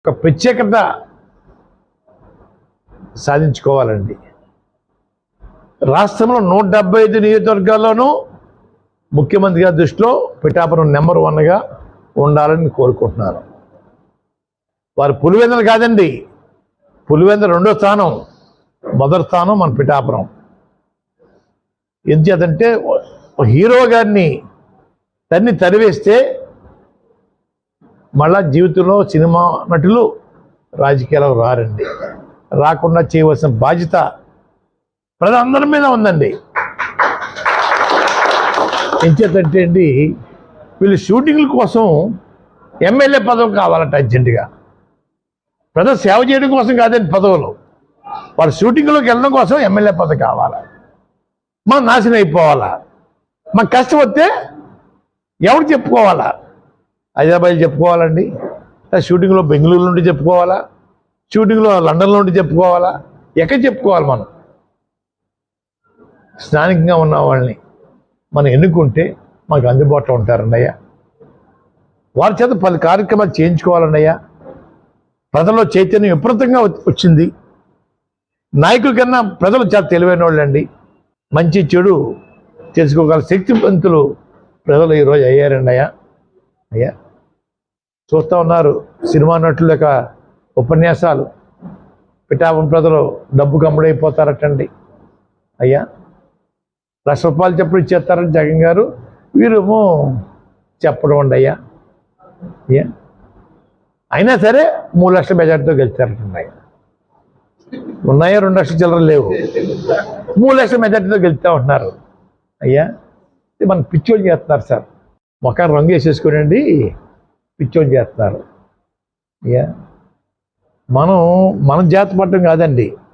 ఒక ప్రత్యేకత సాధించుకోవాలండి. రాష్ట్రంలో 175 నియోజకవర్గాల్లోనూ ముఖ్యమంత్రి గారి దృష్టిలో పిఠాపురం నెంబర్ 1గా ఉండాలని కోరుకుంటున్నారు. వారు పులివెందులు కాదండి, పులివెందులు 2వ స్థానం, మొదటి స్థానం మన పిఠాపురం. ఎందుచేతంటే హీరో గారిని తరివేస్తే మళ్ళా జీవితంలో సినిమా నటులు రాజకీయాలకు రారండి. రాకుండా చేయవలసిన బాధ్యత ప్రజలందరి మీద ఉందండి. ఎంచేతంటే అండి, వీళ్ళు షూటింగ్ల కోసం ఎమ్మెల్యే పదవి కావాలట అర్జెంటుగా. ప్రజలు సేవ చేయడం కోసం కాదండి పదవులు, వాళ్ళ షూటింగ్లోకి వెళ్ళడం కోసం ఎమ్మెల్యే పదవి కావాలా. మనం నాశనం అయిపోవాలా, మాకు కష్టం వస్తే ఎవరు చెప్పుకోవాలా? హైదరాబాద్ చెప్పుకోవాలండి, షూటింగ్లో బెంగళూరు నుండి చెప్పుకోవాలా, షూటింగ్లో లండన్లో నుండి చెప్పుకోవాలా? ఎక్కడ చెప్పుకోవాలి? మనం స్థానికంగా ఉన్న వాళ్ళని మనం ఎన్నుకుంటే మాకు అందుబాటులో ఉంటారండి అయ్యా. వారి చేత పలు కార్యక్రమాలు చేయించుకోవాలండి అయ్యా. ప్రజల్లో చైతన్యం విపరీతంగా వచ్చింది. నాయకుల కన్నా ప్రజలు చాలా తెలివైన వాళ్ళండి. మంచి చెడు తెలుసుకోగల శక్తివంతులు ప్రజలు ఈరోజు అయ్యారండి అయ్యా. అయ్యా చూస్తూ ఉన్నారు సినిమా నటుల యొక్క ఉపన్యాసాలు. పిఠాపురం ప్రజలు డబ్బుకు అమ్ముడైపోతారటండి అయ్యా. ₹1,00,000 చెప్పుడు ఇచ్చేస్తారని జగన్ గారు, వీరేమో చెప్పడం అండి అయ్యా. అయ్యా అయినా సరే 3 లక్షల మెజార్టీతో గెలుస్తారటండి అయ్యా. ఉన్నాయా 2 లక్షల చిల్లర లేవు, 3 లక్షల మెజార్టీతో గెలుస్తూ ఉంటున్నారు అయ్యా. మనం పిచ్చోళ్ళు చేస్తున్నారు సార్, మొఖాన్ని రంగు వేసేసుకోనండి, పిచ్చోళ్ళు చేస్తున్నారు అయ్యా. మనం జాతి పడటం కాదండి,